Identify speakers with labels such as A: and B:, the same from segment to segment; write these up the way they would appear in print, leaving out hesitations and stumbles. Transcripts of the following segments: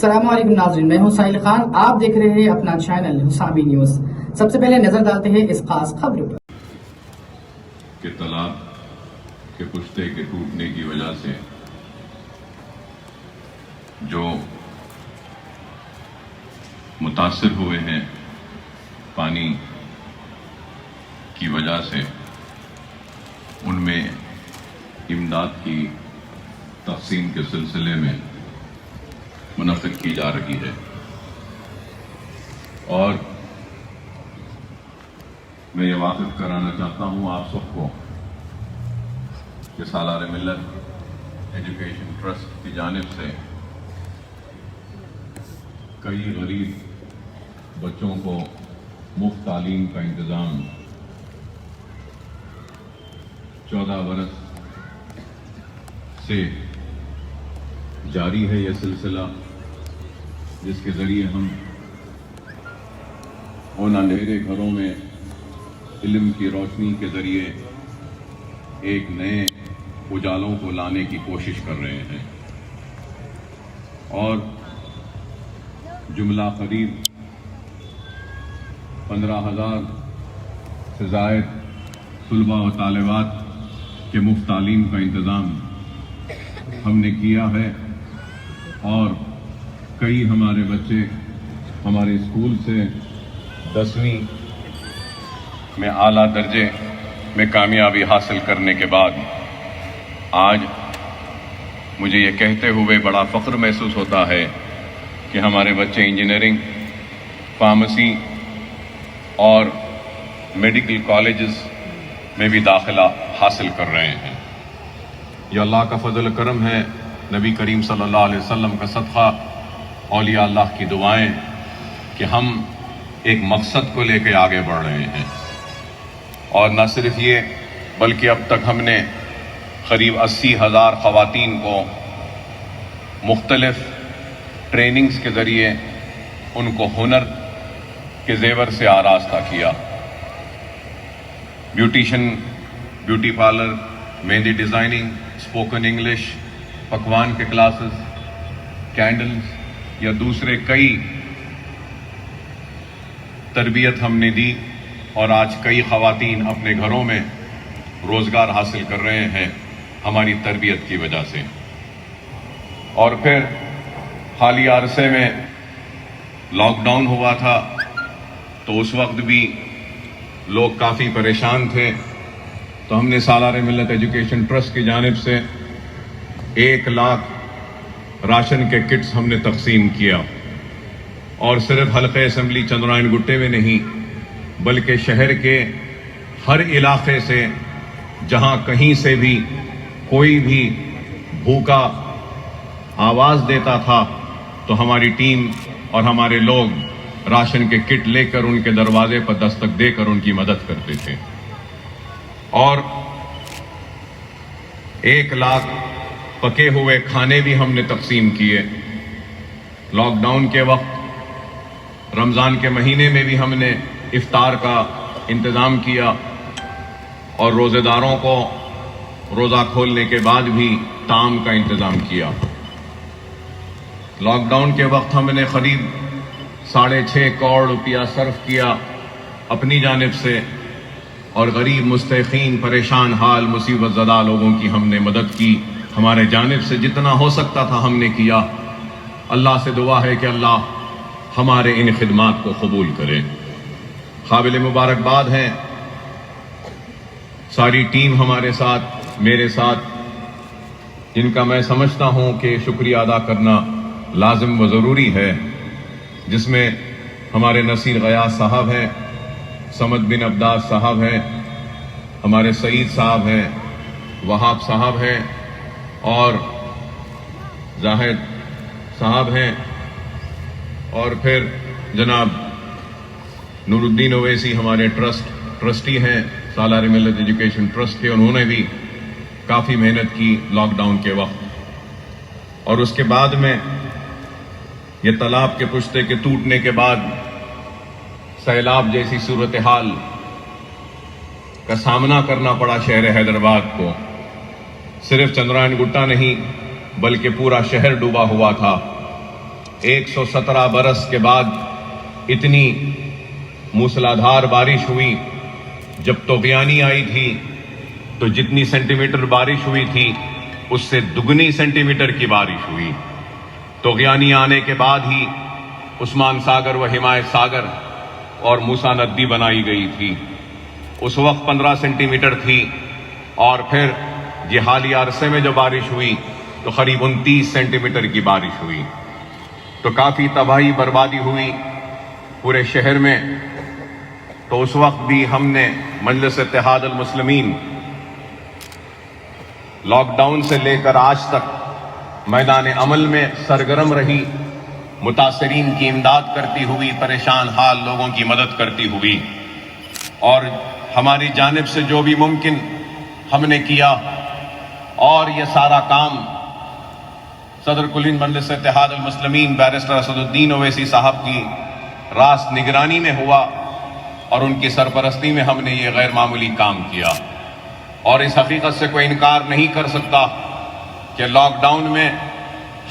A: السلام علیکم ناظرین، میں ہوں ساحل خان، آپ دیکھ رہے ہیں اپنا چینل حسابی نیوز۔ سب سے پہلے نظر ڈالتے ہیں اس خاص خبر پر
B: کہ تالاب کے پشتے کے ٹوٹنے کی وجہ سے جو متاثر ہوئے ہیں پانی کی وجہ سے، ان میں امداد کی تقسیم کے سلسلے میں منعقد کی جا رہی ہے۔ اور میں یہ واقف کرانا چاہتا ہوں آپ سب کو کہ سالار ملت ایجوکیشن ٹرسٹ کی جانب سے کئی غریب بچوں کو مفت تعلیم کا انتظام 14 برس سے جاری ہے۔ یہ سلسلہ جس کے ذریعے ہم ان اندھیرے گھروں میں علم کی روشنی کے ذریعے ایک نئے اجالوں کو لانے کی کوشش کر رہے ہیں، اور جملہ قریب 15,000 سے زائد طلباء و طالبات کے مفت تعلیم کا انتظام ہم نے کیا ہے، اور کئی ہمارے بچے ہمارے اسکول سے 10ویں میں اعلیٰ درجے میں کامیابی حاصل کرنے کے بعد آج مجھے یہ کہتے ہوئے بڑا فخر محسوس ہوتا ہے کہ ہمارے بچے انجینئرنگ، فارمیسی اور میڈیکل کالجز میں بھی داخلہ حاصل کر رہے ہیں۔ یہ اللہ کا فضل و کرم ہے، نبی کریم صلی اللہ علیہ وسلم کا صدقہ، اولیاء اللہ کی دعائیں کہ ہم ایک مقصد کو لے کے آگے بڑھ رہے ہیں۔ اور نہ صرف یہ بلکہ اب تک ہم نے قریب 80,000 خواتین کو مختلف ٹریننگز کے ذریعے ان کو ہنر کے زیور سے آراستہ کیا۔ بیوٹیشن، بیوٹی پارلر، مہندی ڈیزائننگ، اسپوکن انگلش، پکوان کے کلاسز، کینڈلز یا دوسرے کئی تربیت ہم نے دی، اور آج کئی خواتین اپنے گھروں میں روزگار حاصل کر رہے ہیں ہماری تربیت کی وجہ سے۔ اور پھر حالیہ عرصے میں لاک ڈاؤن ہوا تھا، تو اس وقت بھی لوگ کافی پریشان تھے، تو ہم نے سالار ملت ایجوکیشن ٹرسٹ کی جانب سے 1 لاکھ راشن کے کٹس ہم نے تقسیم کیا، اور صرف حلقہ اسمبلی چندرائن گٹے میں نہیں بلکہ شہر کے ہر علاقے سے جہاں کہیں سے بھی کوئی بھی بھوکا آواز دیتا تھا تو ہماری ٹیم اور ہمارے لوگ راشن کے کٹ لے کر ان کے دروازے پر دستک دے کر ان کی مدد کرتے تھے۔ اور 1 لاکھ پکے ہوئے کھانے بھی ہم نے تقسیم کیے۔ لاک ڈاؤن کے وقت رمضان کے مہینے میں بھی ہم نے افطار کا انتظام کیا، اور روزے داروں کو روزہ کھولنے کے بعد بھی طعام کا انتظام کیا۔ لاک ڈاؤن کے وقت ہم نے قریب 6.5 کروڑ روپیہ صرف کیا اپنی جانب سے، اور غریب، مستحقین، پریشان حال، مصیبت زدہ لوگوں کی ہم نے مدد کی۔ ہمارے جانب سے جتنا ہو سکتا تھا ہم نے کیا۔ اللہ سے دعا ہے کہ اللہ ہمارے ان خدمات کو قبول کرے۔ قابل مبارکباد ہے ساری ٹیم ہمارے ساتھ، میرے ساتھ، جن کا میں سمجھتا ہوں کہ شکریہ ادا کرنا لازم و ضروری ہے، جس میں ہمارے نصیر غیاث صاحب ہیں، سمد بن عبداس صاحب ہیں، ہمارے سعید صاحب ہیں، وہاب صاحب ہیں، اور زاہد صاحب ہیں، اور پھر جناب نور الدین اویسی ہمارے ٹرسٹی ہیں سالار ملت ایجوکیشن ٹرسٹ کے۔ انہوں نے بھی کافی محنت کی لاک ڈاؤن کے وقت۔ اور اس کے بعد میں یہ تالاب کے پشتے کے ٹوٹنے کے بعد سیلاب جیسی صورتحال کا سامنا کرنا پڑا شہر حیدرآباد کو۔ صرف چندرائن گٹا نہیں بلکہ پورا شہر ڈوبا ہوا تھا۔ 117 برس کے بعد اتنی موسلادھار بارش ہوئی. جب طغیانی آئی تھی تو جتنی سینٹی میٹر بارش ہوئی تھی اس سے دگنی سینٹی میٹر کی بارش ہوئی. طغیانی آنے کے بعد ہی عثمان ساگر و حمایت ساگر اور موسیٰ ندی بنائی گئی تھی. اس وقت 15 سینٹی میٹر تھی اور پھر یہ حالیہ عرصے میں جو بارش ہوئی تو قریب 29 سینٹی میٹر کی بارش ہوئی. تو کافی تباہی بربادی ہوئی پورے شہر میں. تو اس وقت بھی ہم نے مجلس اتحاد المسلمین لاک ڈاؤن سے لے کر آج تک میدان عمل میں سرگرم رہی، متاثرین کی امداد کرتی ہوئی، پریشان حال لوگوں کی مدد کرتی ہوئی. اور ہماری جانب سے جو بھی ممکن ہم نے کیا، اور یہ سارا کام صدر کلین مجلس اتحاد المسلمین بیرسٹر اسد الدین اویسی صاحب کی راست نگرانی میں ہوا اور ان کی سرپرستی میں ہم نے یہ غیر معمولی کام کیا. اور اس حقیقت سے کوئی انکار نہیں کر سکتا کہ لاک ڈاؤن میں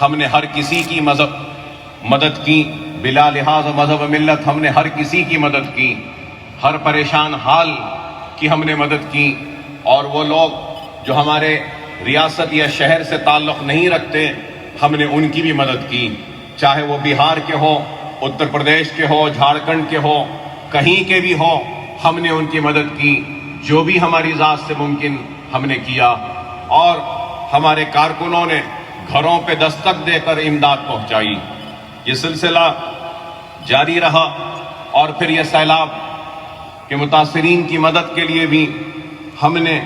B: ہم نے ہر کسی کی مدد کی، بلا لحاظ مذہب و ملت ہم نے ہر کسی کی مدد کی، ہر پریشان حال کی ہم نے مدد کی. اور وہ لوگ جو ہمارے ریاست یا شہر سے تعلق نہیں رکھتے ہم نے ان کی بھی مدد کی، چاہے وہ بہار کے ہو، اتر پردیش کے ہو، جھارکھنڈ کے ہو، کہیں کے بھی ہو، ہم نے ان کی مدد کی. جو بھی ہماری ذات سے ممکن ہم نے کیا. اور ہمارے کارکنوں نے گھروں پہ دستک دے کر امداد پہنچائی. یہ سلسلہ جاری رہا. اور پھر یہ سیلاب کے متاثرین کی مدد کے لیے بھی ہم نے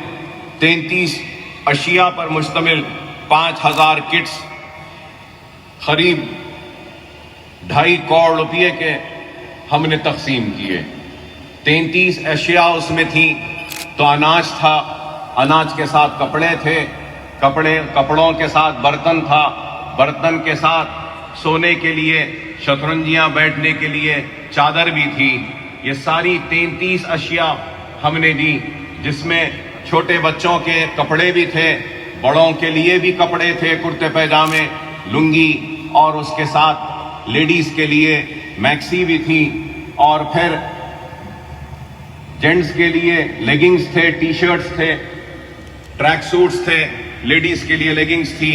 B: 33 اشیاء پر مشتمل 5000 کٹس قریب 2.5 کروڑ روپے کے ہم نے تقسیم کیے. 33 اشیاء اس میں تھیں. تو اناج تھا، اناج کے ساتھ کپڑے تھے، کپڑوں کے ساتھ برتن تھا، برتن کے ساتھ سونے کے لیے شطرنجیاں بیٹھنے کے لیے چادر بھی تھی. یہ ساری 33 اشیاء ہم نے دی، جس میں چھوٹے بچوں کے کپڑے بھی تھے، بڑوں کے لیے بھی کپڑے تھے، کرتے پیجامے، لنگی، اور اس کے ساتھ لیڈیز کے لیے میکسی بھی تھی. اور پھر جینٹس کے لیے لیگنگز تھے، ٹی شرٹس تھے، ٹریک سوٹس تھے، لیڈیز کے لیے لیگنگز تھی،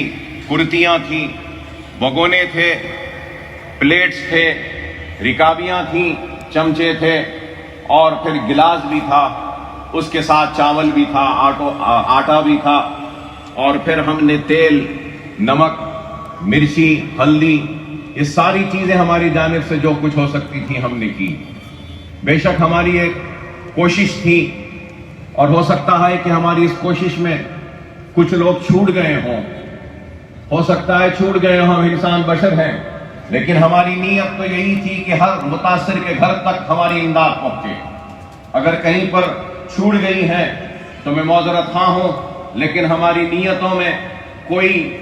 B: کرتیاں تھیں، بگونے تھے، پلیٹس تھے، رکابیاں تھیں، چمچے تھے، اور پھر گلاس بھی تھا. اس کے ساتھ چاول بھی تھا، آٹا بھی تھا. اور پھر ہم نے تیل، نمک، مرچی، ہلدی، یہ ساری چیزیں ہماری جانب سے جو کچھ ہو سکتی تھی ہم نے کی. بے شک ہماری ایک کوشش تھی، اور ہو سکتا ہے کہ ہماری اس کوشش میں کچھ لوگ چھوٹ گئے ہوں، ہو سکتا ہے چھوٹ گئے ہوں، ہم انسان بشر ہیں. لیکن ہماری نیت تو یہی تھی کہ ہر متاثر کے گھر تک ہماری امداد پہنچے. اگر کہیں پر چھوٹ گئی ہے تو میں معذرت خواہ ہوں، لیکن ہماری نیتوں میں کوئی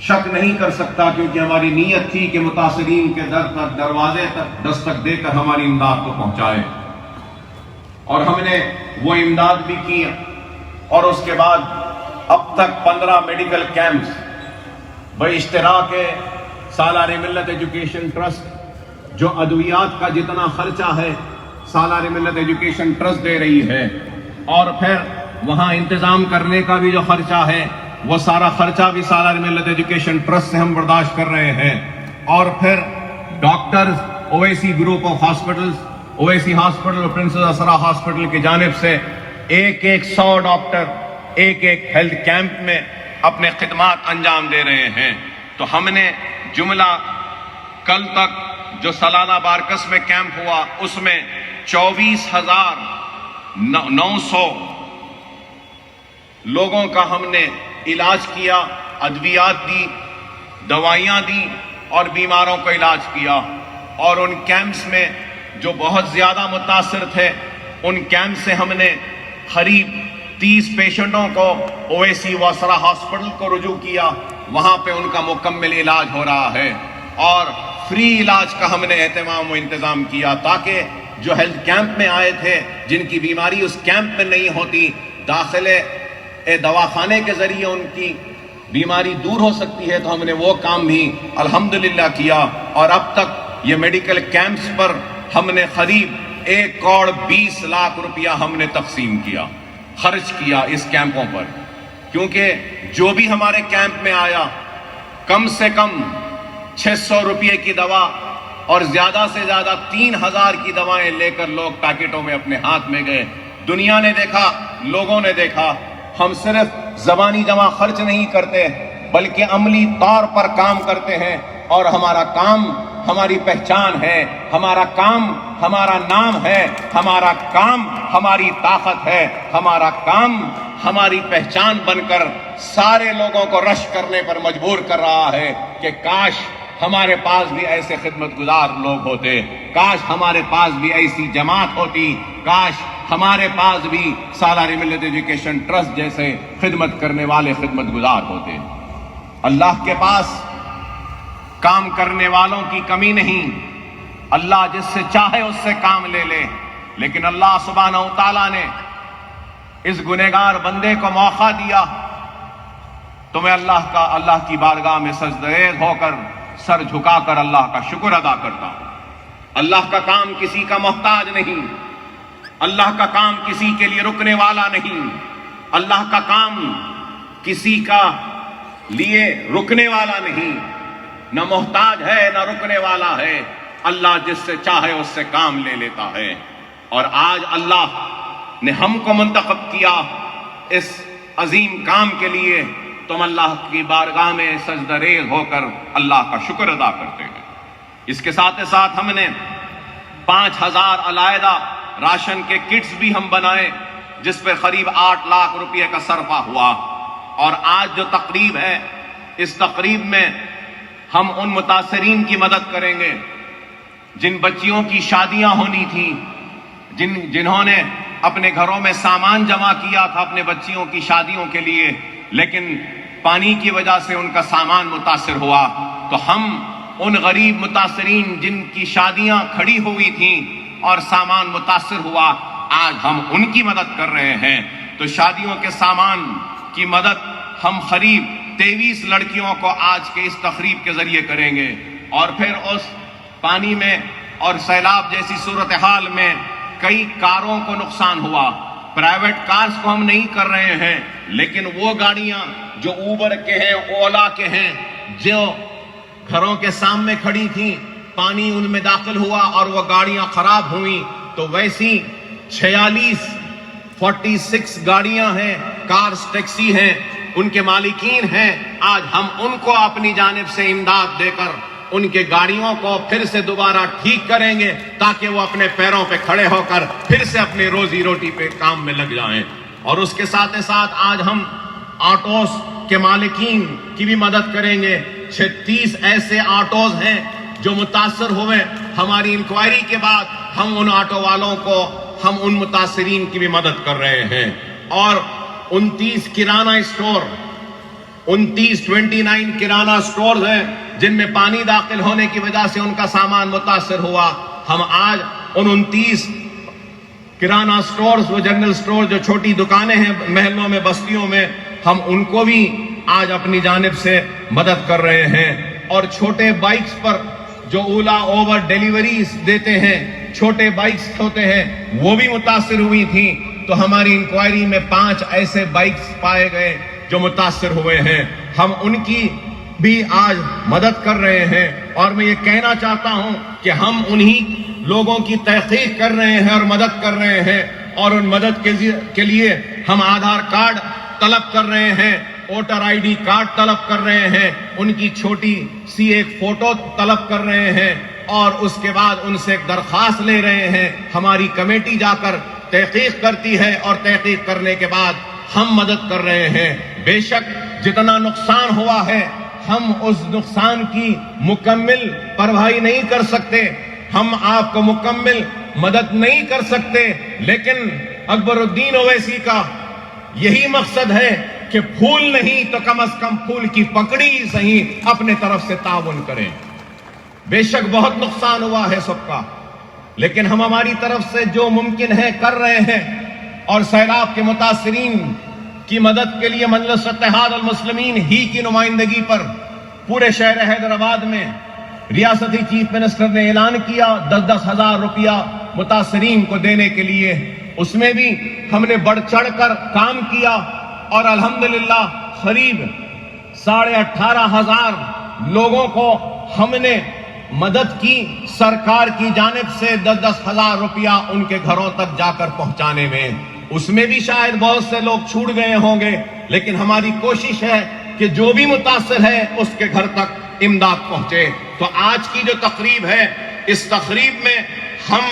B: شک نہیں کر سکتا، کیونکہ ہماری نیت تھی کہ متاثرین کے در تک، دروازے تک دستک دے کر ہماری امداد کو پہنچائے. اور ہم نے وہ امداد بھی کی. اور اس کے بعد اب تک 15 میڈیکل کیمپس باشتراک سالار ملت ایجوکیشن ٹرسٹ، جو ادویات کا جتنا خرچہ ہے سالار ملت ایجوکیشن ٹرسٹ دے رہی ہے، اور پھر وہاں انتظام کرنے کا بھی جو خرچہ ہے وہ سارا خرچہ بھی سالار ملت ایجوکیشن ٹرسٹ سے ہم برداشت کر رہے ہیں. اور پھر doctors, Owaisi group of hospitals, Owaisi hospital اور پرنسز اسرا ہاسپٹل کی جانب سے 100 ڈاکٹر ایک ہیلتھ کیمپ میں اپنے خدمات انجام دے رہے ہیں. تو ہم نے جملہ کل تک جو سالانہ بارکس میں کیمپ ہوا اس میں 24,900 لوگوں کا ہم نے علاج کیا، ادویات دی، دوائیاں دی اور بیماروں کو علاج کیا. اور ان کیمپس میں جو بہت زیادہ متاثر تھے ان کیمپ سے ہم نے قریب 30 پیشنٹوں کو اویسی واسرا ہاسپٹل کو رجوع کیا. وہاں پہ ان کا مکمل علاج ہو رہا ہے اور فری علاج کا ہم نے اہتمام و انتظام کیا، تاکہ جو ہیلتھ کیمپ میں آئے تھے جن کی بیماری اس کیمپ میں نہیں ہوتی، داخلے دواخانے کے ذریعے ان کی بیماری دور ہو سکتی ہے تو ہم نے وہ کام بھی الحمدللہ کیا، اور اب تک یہ میڈیکل کیمپس پر ہم نے قریب 1,20,00,000 روپیہ ہم نے تقسیم کیا، خرچ کیا اس کیمپوں پر، کیونکہ جو بھی ہمارے کیمپ میں آیا کم سے کم 600 روپے کی دوا اور زیادہ سے زیادہ 3,000 کی دوائیں لے کر لوگ پیکٹوں میں اپنے ہاتھ میں گئے۔ دنیا نے دیکھا، لوگوں نے دیکھا، ہم صرف زبانی جمع خرچ نہیں کرتے بلکہ عملی طور پر کام کرتے ہیں، اور ہمارا کام ہماری پہچان ہے، ہمارا کام ہمارا نام ہے، ہمارا کام ہماری طاقت ہے، ہمارا کام ہماری پہچان بن کر سارے لوگوں کو رشک کرنے پر مجبور کر رہا ہے کہ کاش ہمارے پاس بھی ایسے خدمت گزار لوگ ہوتے، کاش ہمارے پاس بھی ایسی جماعت ہوتی، کاش ہمارے پاس بھی سالار ملت ایجوکیشن ٹرسٹ جیسے خدمت کرنے والے خدمت گزار ہوتے۔ اللہ کے پاس کام کرنے والوں کی کمی نہیں، اللہ جس سے چاہے اس سے کام لے لے، لیکن اللہ سبحانہ و تعالیٰ نے اس گنہگار بندے کو موقع دیا تو میں اللہ کی بارگاہ میں سجدریز ہو کر سر جھکا کر اللہ کا شکر ادا کرتا ہوں۔ اللہ کا کام کسی کا محتاج نہیں، اللہ کا کام کسی کے لیے رکنے والا نہیں، اللہ کا کام کسی کا لیے رکنے والا نہیں، نہ محتاج ہے نہ رکنے والا ہے، اللہ جس سے چاہے اس سے کام لے لیتا ہے۔ اور آج اللہ نے ہم کو منتخب کیا اس عظیم کام کے لیے، تم اللہ کی بارگاہ میں سجدہ ریز ہو کر اللہ کا شکر ادا کرتے ہیں۔ اس کے ساتھ ساتھ ہم نے 5,000 علیحدہ راشن کے کٹس بھی ہم بنائے، جس پہ قریب 8 لاکھ روپے کا صرفہ ہوا۔ اور آج جو تقریب ہے، اس تقریب میں ہم ان متاثرین کی مدد کریں گے جن بچیوں کی شادیاں ہونی تھیں، جنہوں نے اپنے گھروں میں سامان جمع کیا تھا اپنے بچیوں کی شادیوں کے لیے، لیکن پانی کی وجہ سے ان کا سامان متاثر ہوا، تو ہم ان غریب متاثرین جن کی شادیاں کھڑی ہوئی تھیں اور سامان متاثر ہوا، آج ہم ان کی مدد کر رہے ہیں۔ تو شادیوں کے سامان کی مدد ہم قریب 23 لڑکیوں کو آج کے اس تقریب کے ذریعے کریں گے۔ اور پھر اس پانی میں اور سیلاب جیسی صورتحال میں کئی کاروں کو نقصان ہوا، پرائیویٹ کارز کو ہم نہیں کر رہے ہیں، لیکن وہ گاڑیاں جو اوبر کے ہیں، اولا کے ہیں، جو گھروں کے سامنے کھڑی تھیں، پانی ان میں داخل ہوا اور وہ گاڑیاں خراب ہوئیں، تو ویسی 46 گاڑیاں ہیں، کارز ٹیکسی ہیں، ان کے مالکین ہیں۔ آج ہم ان کو اپنی جانب سے امداد دے کر ان کے گاڑیوں کو پھر سے دوبارہ ٹھیک کریں گے، تاکہ وہ اپنے پیروں پہ کھڑے ہو کر پھر سے اپنی روزی روٹی پہ کام میں لگ جائیں۔ اور اس کے ساتھ ساتھ آج ہم آٹوز کے مالکین کی بھی مدد کریں گے۔ 36 ایسے آٹوز ہیں جو متاثر ہوئے، ہماری انکوائری کے بعد ہم ان آٹو والوں کو، ہم ان متاثرین کی بھی مدد کر رہے ہیں۔ اور 29 کرانہ اسٹور، 29 کرانہ اسٹورز ہیں جن میں پانی داخل ہونے کی وجہ سے ان کا سامان متاثر ہوا۔ ہم آج ان 29 کرانہ اسٹورز، وہ جنرل اسٹور جو چھوٹی دکانیں ہیں محلوں میں، بستیوں میں، ہم ان کو بھی آج اپنی جانب سے مدد کر رہے ہیں۔ اور چھوٹے بائکس پر جو اولا اوبر ڈیلیوریز دیتے ہیں، چھوٹے بائکس ہوتے ہیں، وہ بھی متاثر ہوئی تھیں، تو ہماری انکوائری میں 5 ایسے بائکس پائے گئے جو متاثر ہوئے ہیں، ہم ان کی بھی آج مدد کر رہے ہیں۔ اور میں یہ کہنا چاہتا ہوں کہ ہم انہی لوگوں کی تحقیق کر رہے ہیں اور مدد کر رہے ہیں، اور ان مدد کے لیے ہم آدھار کارڈ طلب کر رہے ہیں، ووٹر آئی ڈی کارڈ طلب کر رہے ہیں، ان کی چھوٹی سی ایک فوٹو طلب کر رہے ہیں، اور اس کے بعد ان سے ایک درخواست لے رہے ہیں۔ ہماری کمیٹی جا کر تحقیق کرتی ہے، اور تحقیق کرنے کے بعد ہم مدد کر رہے ہیں۔ بے شک جتنا نقصان ہوا ہے، ہم اس نقصان کی مکمل بھرپائی نہیں کر سکتے، ہم آپ کو مکمل مدد نہیں کر سکتے، لیکن اکبر الدین اویسی کا یہی مقصد ہے کہ پھول نہیں تو کم از کم پھول کی پکڑی ہی صحیح اپنے طرف سے تعاون کریں۔ بے شک بہت نقصان ہوا ہے سب کا، لیکن ہم ہماری طرف سے جو ممکن ہے کر رہے ہیں، اور سیلاب کے متاثرین کی مدد کے لیے مجلس اتحاد المسلمین ہی کی نمائندگی پر پورے شہر حیدرآباد میں ریاستی چیف منسٹر نے اعلان کیا 10,000 روپیہ متاثرین کو دینے کے لیے. اس میں بھی ہم نے بڑھ چڑھ کر کام کیا اور الحمدللہ قریب 18,500 لوگوں کو ہم نے مدد کی سرکار کی جانب سے 10,000 روپیہ ان کے گھروں تک جا کر پہنچانے میں. اس میں بھی شاید بہت سے لوگ چھوٹ گئے ہوں گے، لیکن ہماری کوشش ہے کہ جو بھی متاثر ہے اس کے گھر تک امداد پہنچے. تو آج کی جو تقریب ہے، اس تقریب میں ہم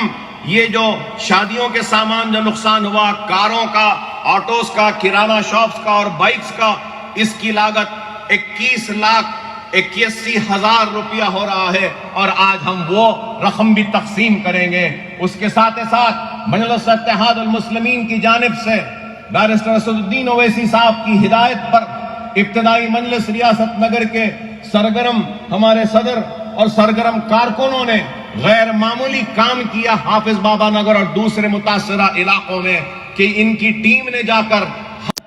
B: یہ جو شادیوں کے سامان جو نقصان ہوا، کاروں کا، آٹوز کا، کرانہ شاپس کا اور بائکس کا، اس کی لاگت 21,81,000 روپیہ ہو رہا ہے اور آج ہم وہ رقم بھی تقسیم کریں گے. اس کے ساتھ ساتھ مجلس اتحاد المسلمین کی جانب سے بیرسٹر اسد الدین اویسی صاحب کی ہدایت پر ابتدائی مجلس ریاست نگر کے سرگرم ہمارے صدر اور سرگرم کارکنوں نے غیر معمولی کام کیا حافظ بابا نگر اور دوسرے متاثرہ علاقوں میں، کہ ان کی ٹیم نے جا کر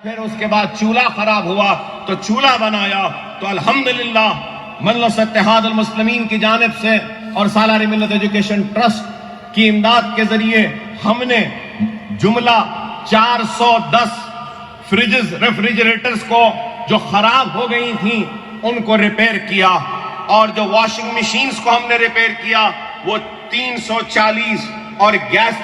B: پھر اس کے بعد چولہا خراب ہوا تو چولہا بنایا. تو الحمدللہ مجلس اتحاد المسلمین کی جانب سے اور سالار ملت ایجوکیشن ٹرسٹ کی امداد کے ذریعے ہم نے جملہ 410 فریجز ریفریجریٹرز کو جو خراب ہو گئی تھیں ان کو ریپیئر کیا، اور جو واشنگ مشینز کو ہم نے ریپیئر کیا وہ 340، اور گیس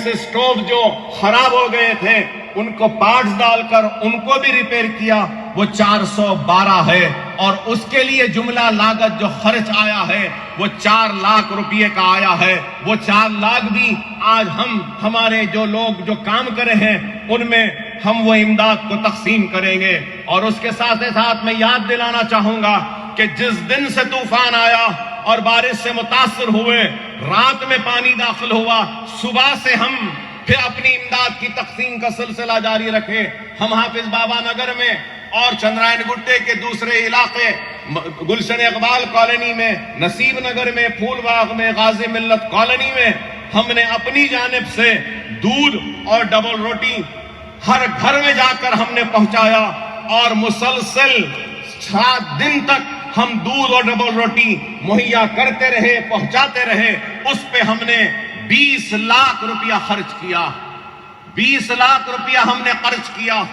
B: اسٹوو جو خراب ہو گئے تھے ان کو پارٹس ڈال کر ان کو بھی ریپیئر کیا، وہ 412 ہے. اور اس کے لیے جملہ لاگت جو خرچ آیا ہے وہ 4 لاکھ روپیے کا آیا ہے. وہ 4 لاکھ بھی آج ہمارے جو لوگ جو کام کرے ہیں ان میں ہم وہ امداد کو تقسیم کریں گے. اور اس کے ساتھ ساتھ میں یاد دلانا چاہوں گا کہ جس دن سے طوفان آیا اور بارش سے متاثر ہوئے، رات میں پانی داخل ہوا، صبح سے ہم پھر اپنی امداد کی تقسیم کا سلسلہ جاری رکھے. ہم حافظ بابا نگر میں اور چندرائن گٹے کے دوسرے علاقے گلشن اقبال کالونی میں، نصیب نگر میں، پھول باغ میں، غازی ملت کالونی میں ہم نے اپنی جانب سے دودھ اور ڈبل روٹی ہر گھر میں جا کر ہم نے پہنچایا، اور مسلسل 7 دن تک ہم دودھ اور ڈبل روٹی مہیا کرتے رہے، پہنچاتے رہے. اس پہ ہم نے 20 لاکھ روپیہ خرچ کیا. 20 لاکھ روپیہ ہم نے خرچ کیا.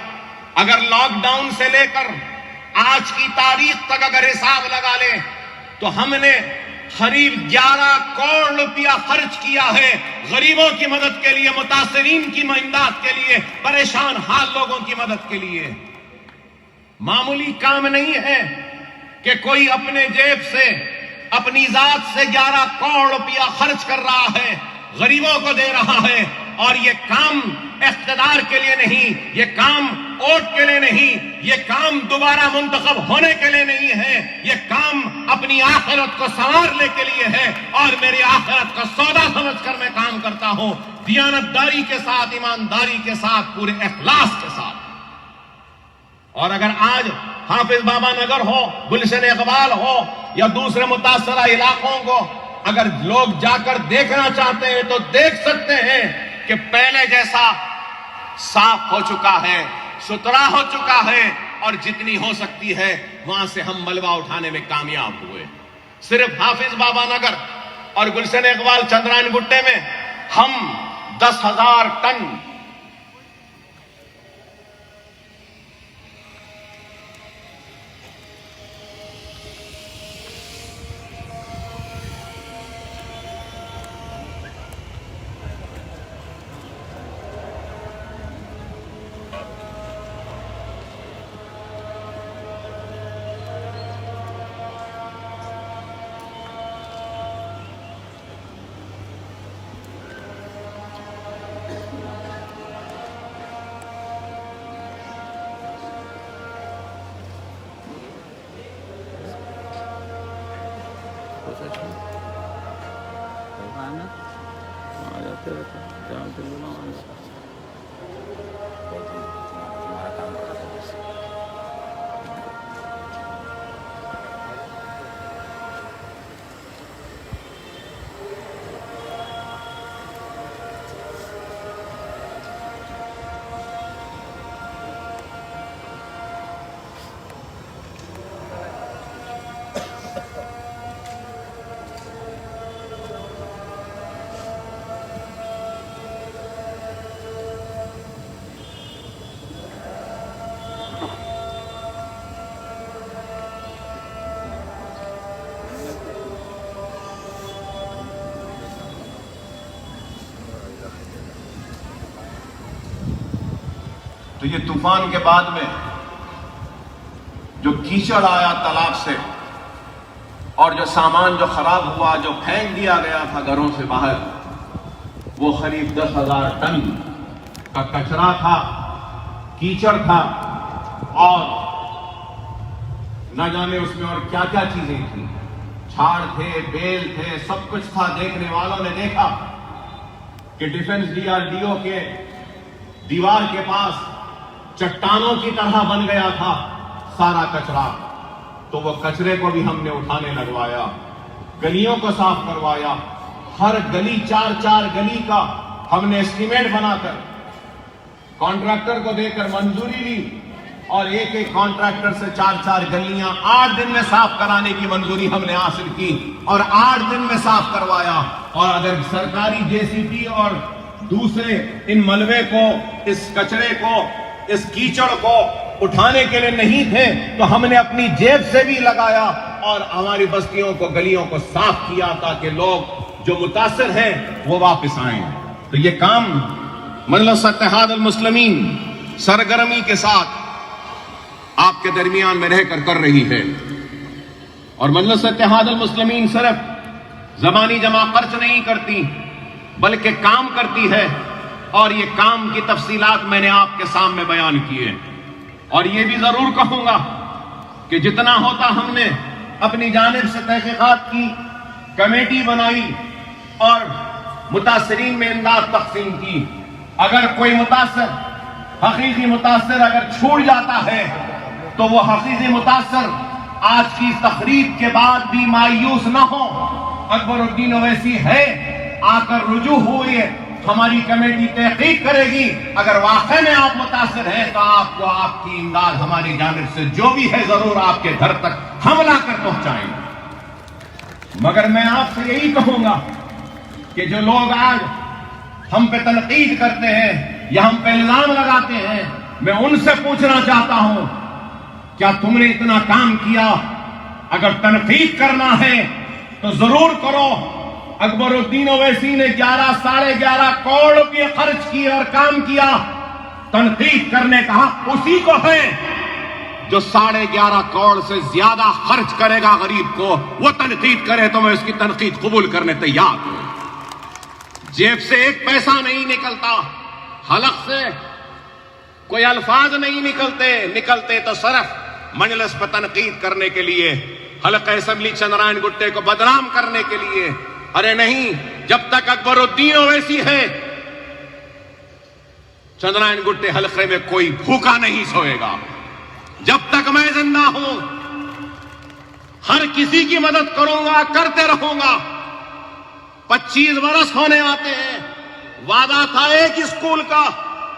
B: اگر لاک ڈاؤن سے لے کر آج کی تاریخ تک اگر حساب لگا لیں تو ہم نے قریب 11 کروڑ روپیہ خرچ کیا ہے غریبوں کی مدد کے لیے، متاثرین کی امداد کے لیے، پریشان حال لوگوں کی مدد کے لیے. معمولی کام نہیں ہے کہ کوئی اپنے جیب سے اپنی ذات سے 11 کروڑ روپیہ خرچ کر رہا ہے، غریبوں کو دے رہا ہے. اور یہ کام اقتدار کے لیے نہیں، یہ کام ووٹ کے لیے نہیں، یہ کام دوبارہ منتخب ہونے کے لیے نہیں ہے، یہ کام اپنی آخرت کو سنوارنے کے لیے ہے. اور میری آخرت کا سودا سمجھ کر میں کام کرتا ہوں، دیانتداری کے ساتھ، ایمانداری کے ساتھ، پورے اخلاص کے ساتھ. اور اگر آج حافظ بابا نگر ہو، گلشن اقبال ہو یا دوسرے متاثرہ علاقوں کو اگر لوگ جا کر دیکھنا چاہتے ہیں تو دیکھ سکتے ہیں کہ پہلے جیسا صاف ہو چکا ہے، ستھرا ہو چکا ہے، اور جتنی ہو سکتی ہے وہاں سے ہم ملبہ اٹھانے میں کامیاب ہوئے. صرف حافظ بابا نگر اور گلشن اقبال چندرائن گٹے میں ہم 10,000 ٹن یہ طوفان کے بعد میں جو کیچڑ آیا تالاب سے اور جو سامان جو خراب ہوا، جو پھینک دیا گیا تھا گھروں سے باہر، وہ قریب 10,000 ٹن کا کچرا تھا، کیچڑ تھا، اور نہ جانے اس میں اور کیا کیا چیزیں تھیں، جھاڑ تھے، بیل تھے، سب کچھ تھا۔ دیکھنے والوں نے دیکھا کہ ڈیفنس DRDO کے دیوار کے پاس چٹانوں کی طرح بن گیا تھا سارا کچرا۔ تو وہ کچرے کو بھی ہم نے اٹھانے لگوایا، گلیوں کو صاف کروایا، ہر گلی 4 گلی کا ہم نے اسٹیمیٹ بنا کر کانٹریکٹر کو دے کر منظوری لی، اور ایک کانٹریکٹر سے 4 گلیاں 8 دن میں صاف کرانے کی منظوری ہم نے حاصل کی، اور 8 دن میں صاف کروایا۔ اور اگر سرکاری JCB اور دوسرے ان ملبے کو، اس کچرے کو، اس کیچڑ کو اٹھانے کے لیے نہیں تھے تو ہم نے اپنی جیب سے بھی لگایا اور ہماری بستیوں کو، گلیوں کو صاف کیا تاکہ لوگ جو متاثر ہیں وہ واپس آئیں۔ تو یہ کام مجلس اتحاد المسلمین سرگرمی کے ساتھ آپ کے درمیان میں رہ کر رہی ہے، اور مجلس اتحاد المسلمین صرف زبانی جمع خرچ نہیں کرتی بلکہ کام کرتی ہے، اور یہ کام کی تفصیلات میں نے آپ کے سامنے بیان کی ہے۔ اور یہ بھی ضرور کہوں گا کہ جتنا ہوتا ہم نے اپنی جانب سے تحقیقات کی، کمیٹی بنائی اور متاثرین میں امداد تقسیم کی۔ اگر کوئی متاثر، حقیقی متاثر اگر چھوٹ جاتا ہے تو وہ حقیقی متاثر آج کی تقریب کے بعد بھی مایوس نہ ہو۔ اکبر الدین اویسی ہے، آ کر رجوع ہوئے، ہماری کمیٹی تحقیق کرے گی، اگر واقعی میں آپ متاثر ہیں تو آپ کو آپ کی امداد ہماری جانب سے جو بھی ہے ضرور آپ کے گھر تک ہم لا کر پہنچائیں گے۔ مگر میں آپ سے یہی کہوں گا کہ جو لوگ آج ہم پہ تنقید کرتے ہیں یا ہم پہ الزام لگاتے ہیں، میں ان سے پوچھنا چاہتا ہوں، کیا تم نے اتنا کام کیا؟ اگر تنقید کرنا ہے تو ضرور کرو۔ اکبر الدین اویسی نے 11.5 کروڑ روپے خرچ کیے اور کام کیا۔ تنقید کرنے کا حق اسی کو ہے جو 11.5 کروڑ سے زیادہ خرچ کرے گا غریب کو، وہ تنقید کرے تو میں اس کی تنقید قبول کرنے تیار ہوں۔ جیب سے ایک پیسہ نہیں نکلتا، حلق سے کوئی الفاظ نہیں نکلتے تو صرف مجلس پر تنقید کرنے کے لیے، حلقہ اسمبلی چندرائن گٹے کو بدنام کرنے کے لیے۔ ارے نہیں، جب تک اکبر الدین اویسی ہے چندرائن گٹے حلقے میں کوئی بھوکا نہیں سوئے گا۔ جب تک میں زندہ ہوں ہر کسی کی مدد کروں گا، کرتے رہوں گا۔ 25 برس ہونے آتے ہیں، وعدہ تھا ایک اسکول کا،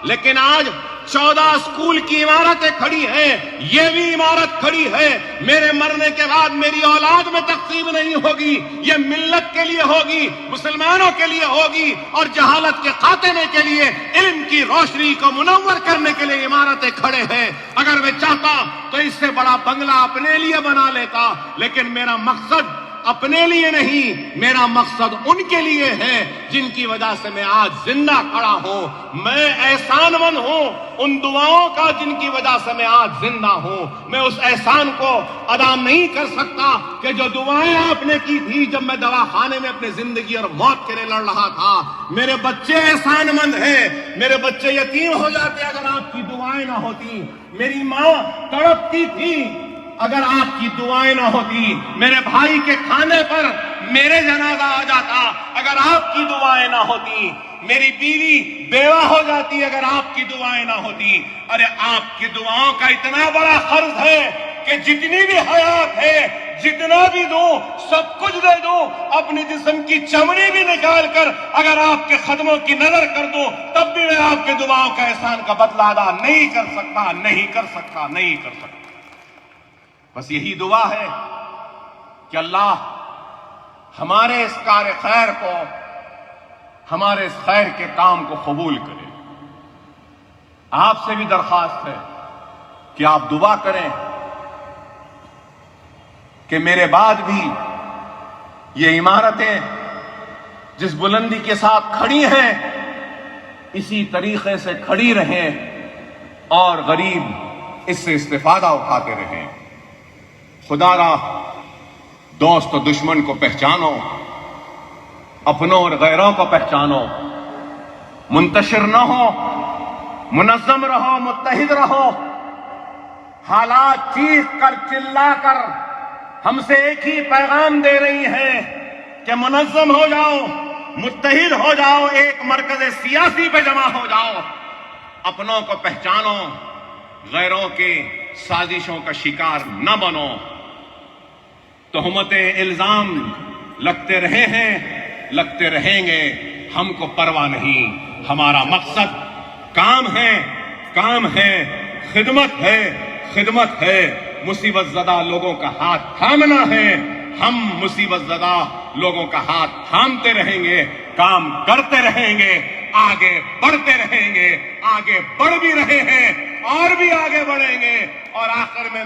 B: لیکن آج 14 اسکول کی عمارتیں کھڑی ہیں۔ یہ بھی عمارت کھڑی ہے، میرے مرنے کے بعد میری اولاد میں تقسیم نہیں ہوگی، یہ ملت کے لیے ہوگی، مسلمانوں کے لیے ہوگی، اور جہالت کے خاتمے کے لیے، علم کی روشنی کو منور کرنے کے لیے عمارتیں کھڑے ہیں۔ اگر میں چاہتا تو اس سے بڑا بنگلہ اپنے لیے بنا لیتا، لیکن میرا مقصد اپنے لیے نہیں، میرا مقصد ان کے لیے ہے جن کی وجہ سے میں آج زندہ کھڑا ہوں۔ میں احسان مند ہوں ان دعاؤں کا جن کی وجہ سے میں آج زندہ ہوں۔ میں اس احسان کو ادا نہیں کر سکتا کہ جو دعائیں آپ نے کی تھی جب میں دواخانے میں اپنے زندگی اور موت کے لیے لڑ رہا تھا۔ میرے بچے احسان مند ہیں، میرے بچے یتیم ہو جاتے اگر آپ کی دعائیں نہ ہوتی۔ میری ماں تڑپتی تھی اگر آپ کی دعائیں نہ ہوتی۔ میرے بھائی کے کھانے پر میرے جنازہ آ جاتا اگر آپ کی دعائیں نہ ہوتی۔ میری بیوی بیوہ ہو جاتی اگر آپ کی دعائیں نہ ہوتی۔ ارے آپ کی دعاؤں کا اتنا بڑا قرض ہے کہ جتنی بھی حیات ہے، جتنا بھی دوں، سب کچھ دے دوں، اپنی جسم کی چمڑی بھی نکال کر اگر آپ کے قدموں کی نظر کر دوں، تب بھی میں آپ کے دعاؤں کا احسان کا بدلہ ادا نہیں کر سکتا۔ بس یہی دعا ہے کہ اللہ ہمارے اس کار خیر کو، ہمارے اس خیر کے کام کو قبول کرے۔ آپ سے بھی درخواست ہے کہ آپ دعا کریں کہ میرے بعد بھی یہ عمارتیں جس بلندی کے ساتھ کھڑی ہیں اسی طریقے سے کھڑی رہیں، اور غریب اس سے استفادہ اٹھاتے رہیں. خدا را دوست و دشمن کو پہچانو، اپنوں اور غیروں کو پہچانو، منتشر نہ ہو، منظم رہو، متحد رہو. حالات چیخ کر چلا کر ہم سے ایک ہی پیغام دے رہی ہیں کہ منظم ہو جاؤ، متحد ہو جاؤ، ایک مرکز سیاسی پہ جمع ہو جاؤ. اپنوں کو پہچانو، غیروں کے سازشوں کا شکار نہ بنو. تہمتیں، الزام لگتے رہے ہیں، لگتے رہیں گے، ہم کو پرواہ نہیں. ہمارا مقصد کام ہے، خدمت ہے. مصیبت زدہ لوگوں کا ہاتھ تھامنا ہے. ہم مصیبت زدہ لوگوں کا ہاتھ تھامتے رہیں گے، کام کرتے رہیں گے، آگے بڑھتے رہیں گے، آگے بڑھ بھی رہے ہیں اور بھی آگے بڑھیں گے. اور آخر میں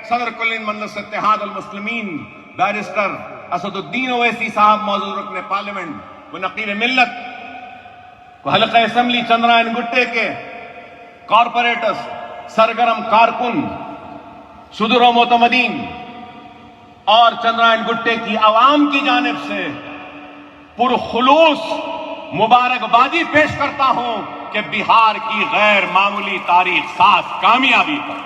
B: صدر کل مجلس اتحاد المسلمین بیرسٹر اسد الدین اویسی صاحب، موجود رکن پارلیمنٹ و نقیب ملت و حلقہ اسمبلی چندرائن گٹے کے کارپوریٹرز، سرگرم کارکن، صدر و معتمدین اور چندرائن گٹے کی عوام کی جانب سے پرخلوص مبارکبادی پیش کرتا ہوں کہ بہار کی غیر معمولی تاریخ ساز کامیابی پر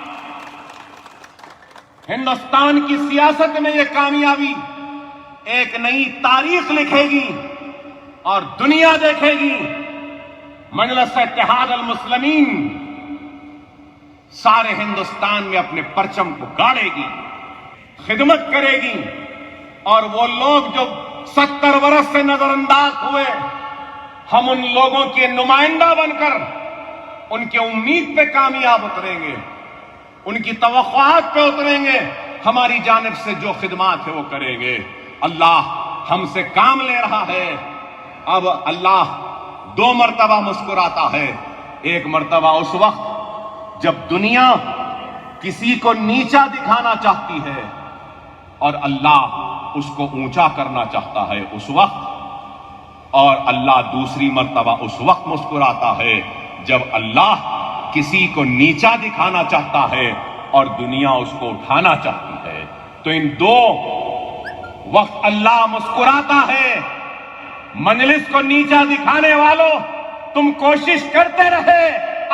B: ہندوستان کی سیاست میں یہ کامیابی ایک نئی تاریخ لکھے گی اور دنیا دیکھے گی. مجلس اتحاد المسلمین سارے ہندوستان میں اپنے پرچم کو گاڑے گی، خدمت کرے گی. اور وہ لوگ جو 70 برس سے نظر انداز ہوئے، ہم ان لوگوں کے نمائندہ بن کر ان کے امید پہ کامیاب اتریں گے، ان کی توقعات پہ اتریں گے. ہماری جانب سے جو خدمات ہے وہ کریں گے. اللہ ہم سے کام لے رہا ہے. اب اللہ 2 مرتبہ مسکراتا ہے. ایک مرتبہ اس وقت جب دنیا کسی کو نیچا دکھانا چاہتی ہے اور اللہ اس کو اونچا کرنا چاہتا ہے اس وقت. اور اللہ دوسری مرتبہ اس وقت مسکراتا ہے جب اللہ کسی کو نیچا دکھانا چاہتا ہے اور دنیا اس کو اٹھانا چاہتی ہے. تو ان 2 وقت اللہ مسکراتا ہے. مجلس کو نیچا دکھانے والوں، تم کوشش کرتے رہے،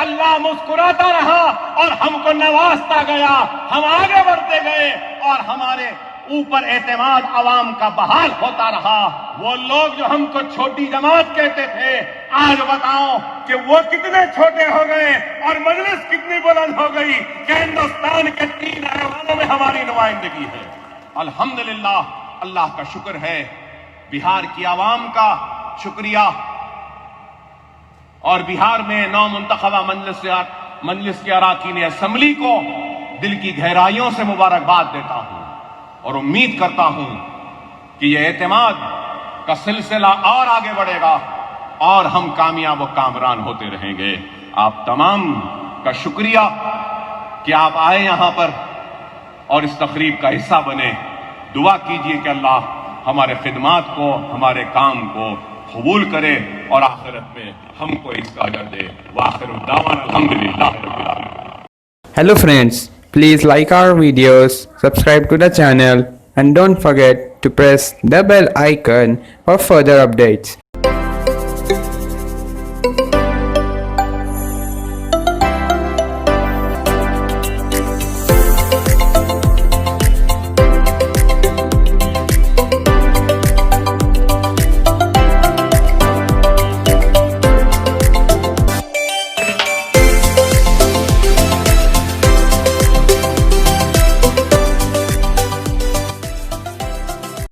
B: اللہ مسکراتا رہا اور ہم کو نوازتا گیا. ہم آگے بڑھتے گئے اور ہمارے اوپر اعتماد عوام کا بحال ہوتا رہا. وہ لوگ جو ہم کو چھوٹی جماعت کہتے تھے، آج بتاؤ کہ وہ کتنے چھوٹے ہو گئے اور مجلس کتنی بلند ہو گئی کہ ہندوستان کے 3 ایوانوں میں ہماری نمائندگی ہے. الحمدللہ، اللہ کا شکر ہے، بہار کی عوام کا شکریہ. اور بہار میں نو منتخبہ مجلس کے اراکین اسمبلی کو دل کی گہرائیوں سے مبارکباد دیتا ہوں اور امید کرتا ہوں کہ یہ اعتماد کا سلسلہ اور آگے بڑھے گا اور ہم کامیاب و کامران ہوتے رہیں گے. آپ تمام کا شکریہ کہ آپ آئے یہاں پر اور اس تقریب کا حصہ بنے. دعا کیجئے کہ اللہ ہمارے خدمات کو، ہمارے کام کو قبول کرے اور آخرت میں ہم کو اس کا اجر دے. وآخر دعوانا الحمدللہ رب العالمین.
C: Hello friends, please like our videos, subscribe to the channel and don't forget to press the bell icon for further updates.